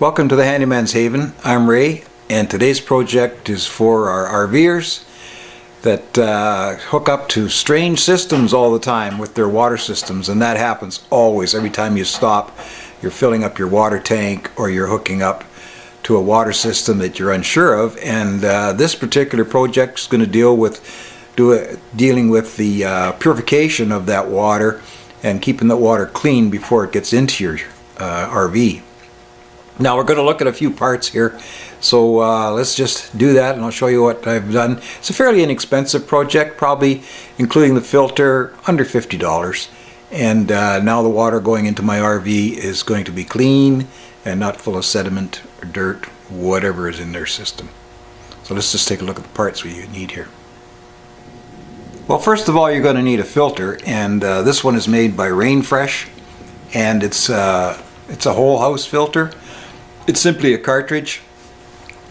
Welcome to the Handyman's Haven. I'm Ray, and today's project is for our RVers that hook up to strange systems all the time with their water systems, and that happens always. Every time you stop, you're filling up your water tank or you're hooking up to a water system that you're unsure of, and this particular project is going to dealing with the purification of that water and keeping the water clean before it gets into your RV. Now we're going to look at a few parts here, so let's just do that and I'll show you what I've done. It's a fairly inexpensive project, probably including the filter under $50, and now the water going into my RV is going to be clean and not full of sediment or dirt, whatever is in their system. So let's just take a look at the parts we need here. Well, first of all, you're going to need a filter, and this one is made by Rainfresh, and it's a whole house filter. It's simply a cartridge.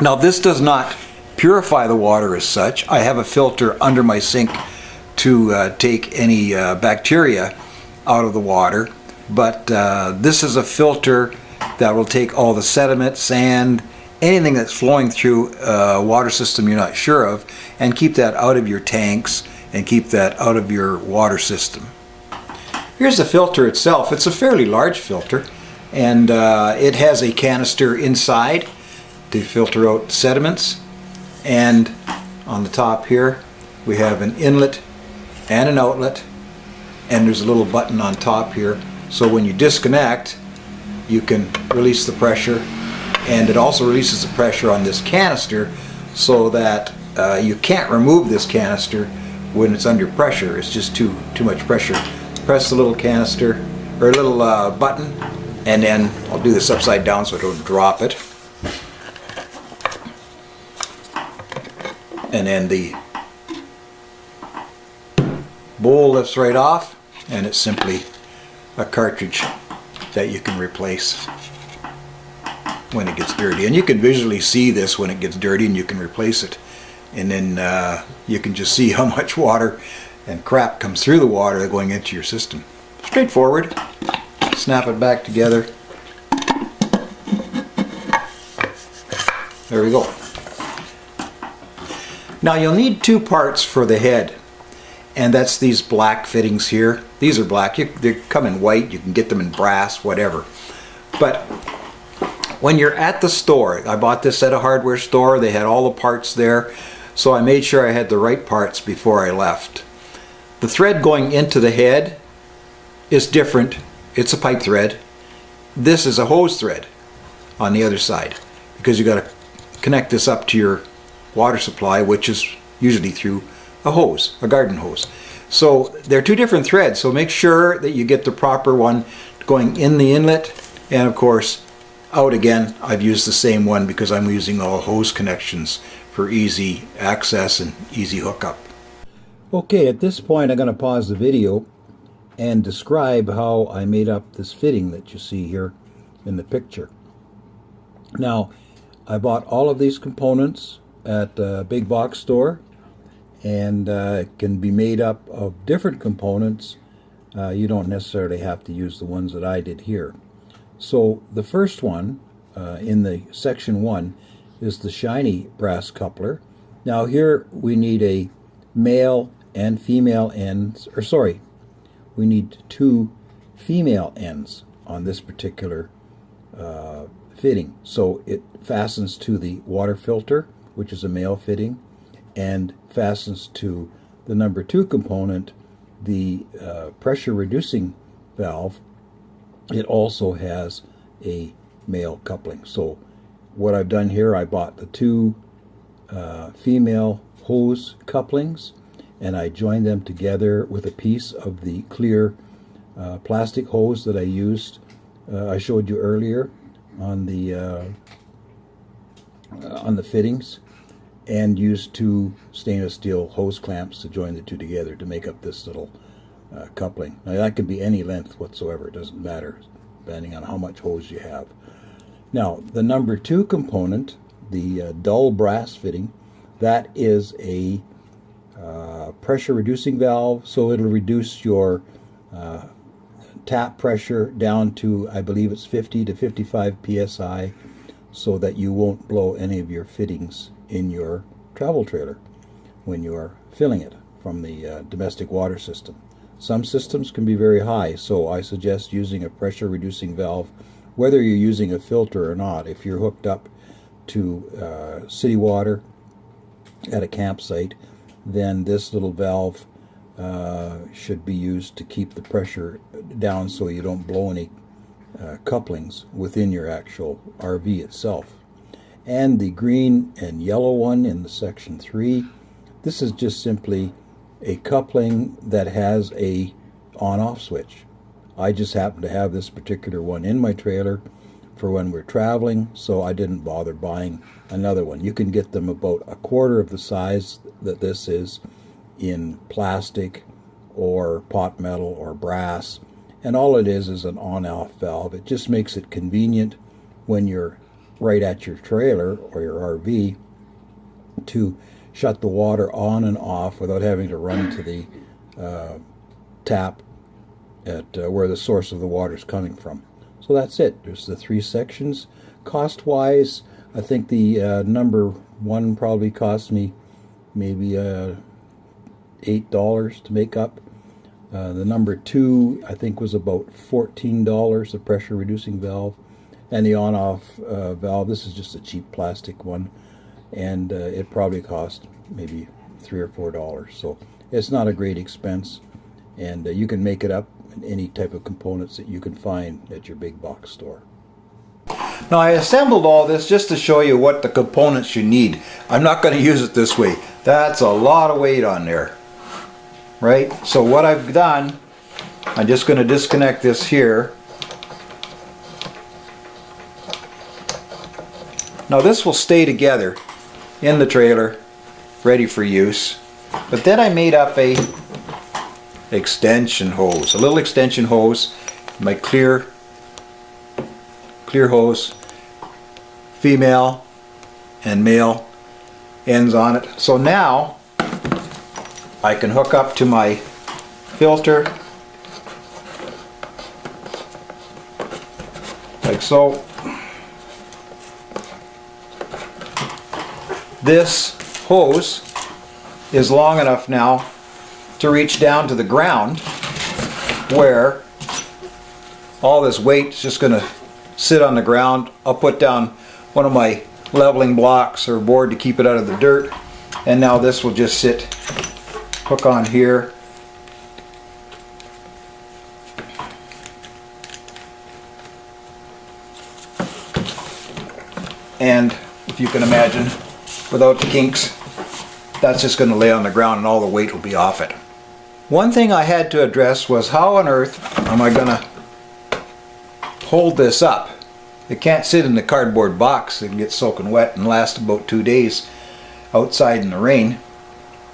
Now this does not purify the water as such. I have a filter under my sink to take any bacteria out of the water, but this is a filter that will take all the sediment, sand, anything that's flowing through a water system you're not sure of, and keep that out of your tanks and keep that out of your water system. Here's the filter itself. It's a fairly large filter, and it has a canister inside to filter out sediments, and on the top here we have an inlet and an outlet, and there's a little button on top here, so when you disconnect you can release the pressure, and it also releases the pressure on this canister so that you can't remove this canister when it's under pressure. It's just too much pressure. Press the little canister or little button, and then I'll do this upside down so I don't drop it. And then the bowl lifts right off, and it's simply a cartridge that you can replace when it gets dirty. And you can visually see this when it gets dirty, and you can replace it. And then you can just see how much water and crap comes through the water going into your system. Straightforward. Snap it back together. There we go. Now you'll need two parts for the head, and that's these black fittings here. These are black. They come in white. You can get them in brass, whatever. But when you're at the store, I bought this at a hardware store. They had all the parts there, so I made sure I had the right parts before I left. The thread going into the head is different. It's a pipe thread. This is a hose thread on the other side, because you got to connect this up to your water supply, which is usually through a hose, a garden hose. So they're two different threads, so make sure that you get the proper one going in the inlet, and of course out again. I've used the same one because I'm using all hose connections for easy access and easy hookup. Okay, at this point I'm going to pause the video and describe how I made up this fitting that you see here in the picture. Now, I bought all of these components at a big box store, and it can be made up of different components. You don't necessarily have to use the ones that I did here. So the first one in the section 1 is the shiny brass coupler. Now here we need a male and female ends, or sorry, we need two female ends on this particular fitting. So it fastens to the water filter, which is a male fitting, and fastens to the number 2 component, the pressure reducing valve. It also has a male coupling. So what I've done here, I bought the two female hose couplings, and I joined them together with a piece of the clear plastic hose that I used. I showed you earlier on the fittings, and used two stainless steel hose clamps to join the two together to make up this little coupling. Now that can be any length whatsoever, it doesn't matter, depending on how much hose you have. Now the number 2 component, the dull brass fitting, that is a pressure reducing valve, so it'll reduce your tap pressure down to, I believe it's 50 to 55 psi, so that you won't blow any of your fittings in your travel trailer when you are filling it from the domestic water system. Some systems can be very high, so I suggest using a pressure reducing valve, whether you're using a filter or not. If you're hooked up to city water at a campsite, then this little valve should be used to keep the pressure down so you don't blow any couplings within your actual RV itself. And the green and yellow one in the section 3, this is just simply a coupling that has a on-off switch. I just happen to have this particular one in my trailer for when we're traveling, so I didn't bother buying another one. You can get them about a quarter of the size that this is in plastic or pot metal or brass, and all it is an on-off valve. It just makes it convenient when you're right at your trailer or your RV to shut the water on and off without having to run to the tap at where the source of the water is coming from. So that's it. There's the 3 sections. Cost-wise, I think the number 1 probably cost me maybe $8 to make up. The number 2, I think, was about $14, the pressure reducing valve. And the on-off valve, this is just a cheap plastic one, and it probably cost maybe $3 or $4. So it's not a great expense, and you can make it up in any type of components that you can find at your big box store. Now I assembled all this just to show you what the components you need. I'm not going to use it this way. That's a lot of weight on there. Right? So what I've done, I'm just going to disconnect this here. Now this will stay together in the trailer, ready for use. But then I made up a extension hose, a little extension hose, my clear hose, female and male ends on it. So now I can hook up to my filter like so. This hose is long enough now to reach down to the ground, where all this weight is just going to sit on the ground. I'll put down one of my leveling blocks or board to keep it out of the dirt, and now this will just sit, hook on here, and if you can imagine, without the kinks, that's just going to lay on the ground and all the weight will be off it. One thing I had to address was how on earth am I going to hold this up? It can't sit in the cardboard box. It can get soaking wet and last about 2 days outside in the rain.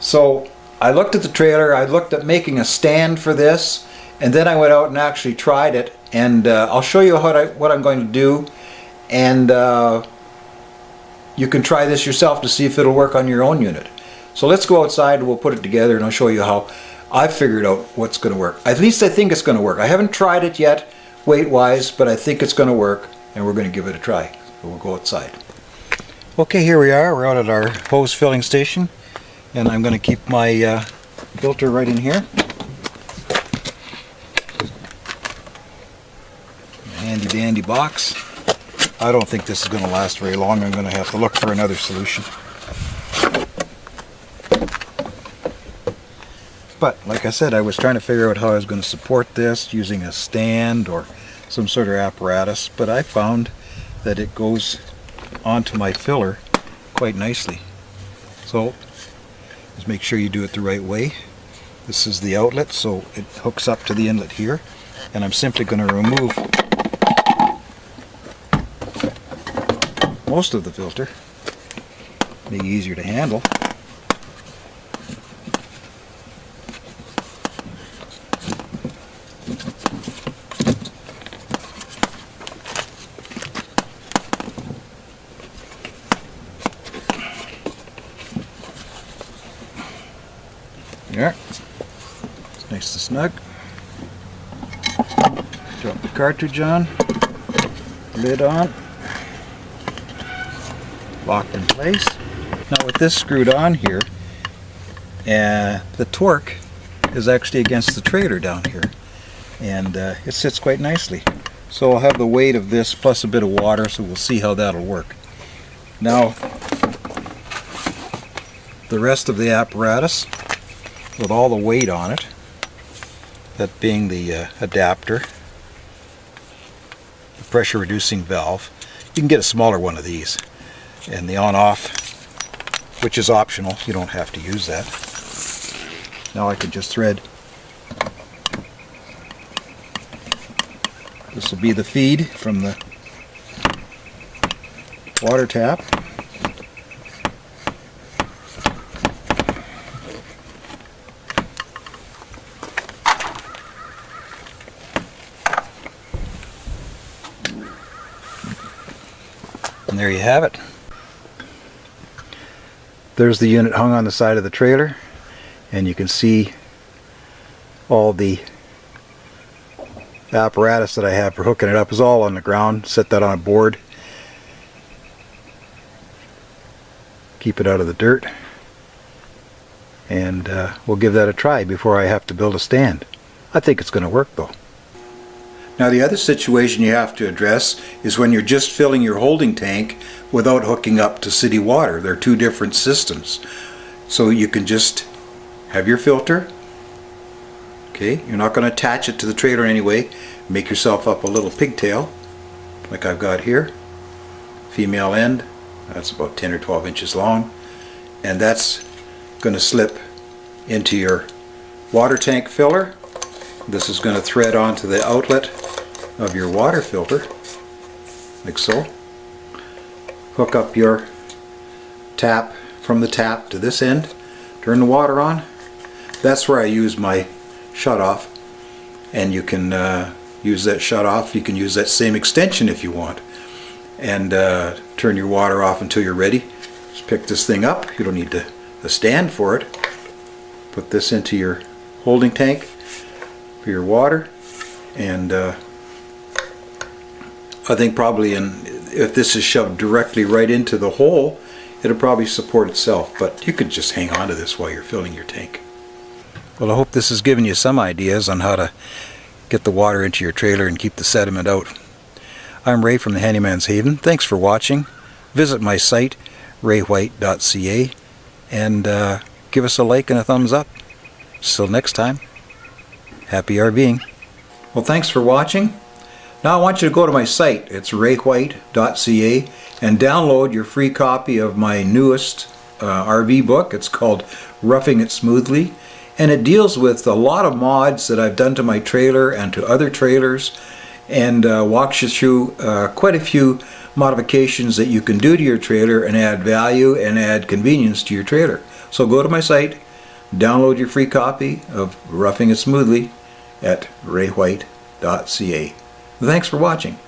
So I looked at the trailer, I looked at making a stand for this, and then I went out and actually tried it, and I'll show you what I'm going to do, and you can try this yourself to see if it'll work on your own unit. So let's go outside and we'll put it together, and I'll show you how I've figured out what's going to work. At least I think it's going to work. I haven't tried it yet weight-wise, but I think it's going to work, and we're going to give it a try. So we'll go outside. Okay, here we are. We're out at our hose filling station, and I'm going to keep my filter right in here. Handy dandy box. I don't think this is going to last very long. I'm going to have to look for another solution. But like I said, I was trying to figure out how I was going to support this using a stand or some sort of apparatus, but I found that it goes onto my filler quite nicely. So just make sure you do it the right way. This is the outlet, so it hooks up to the inlet here, and I'm simply going to remove most of the filter. Make it easier to handle. There. It's nice and snug. Drop the cartridge on, lid on. locked in place. Now with this screwed on here, the torque is actually against the trailer down here, and it sits quite nicely. So I'll have the weight of this plus a bit of water, so we'll see how that'll work. Now the rest of the apparatus with all the weight on it, that being the adapter, the pressure reducing valve. You can get a smaller one of these, and the on-off, which is optional, you don't have to use that. Now I can just thread. This will be the feed from the water tap. And there you have it. There's the unit hung on the side of the trailer, and you can see all the apparatus that I have for hooking it up is all on the ground. Set that on a board. Keep it out of the dirt. And we'll give that a try before I have to build a stand. I think it's going to work though. Now the other situation you have to address is when you're just filling your holding tank without hooking up to city water. They're two different systems. So you can just have your filter. Okay, you're not going to attach it to the trailer anyway. Make yourself up a little pigtail like I've got here. Female end, that's about 10 or 12 inches long. And that's going to slip into your water tank filler. This is going to thread onto the outlet of your water filter, like so. Hook up your tap from the tap to this end. Turn the water on. That's where I use my shut off, and you can use that shut off. You can use that same extension if you want, and turn your water off until you're ready. Just pick this thing up. You don't need a stand for it. Put this into your holding tank for your water, and I think probably if this is shoved directly right into the hole, it'll probably support itself, but you could just hang on to this while you're filling your tank. Well, I hope this has given you some ideas on how to get the water into your trailer and keep the sediment out. I'm Ray from the Handyman's Haven. Thanks for watching. Visit my site, raywhite.ca, and give us a like and a thumbs up. Till next time, happy RVing. Well, thanks for watching. Now I want you to go to my site. It's raywhite.ca and download your free copy of my newest RV book. It's called Roughing It Smoothly, and it deals with a lot of mods that I've done to my trailer and to other trailers, and walks you through quite a few modifications that you can do to your trailer and add value and add convenience to your trailer. So go to my site, download your free copy of Roughing It Smoothly at raywhite.ca. Thanks for watching.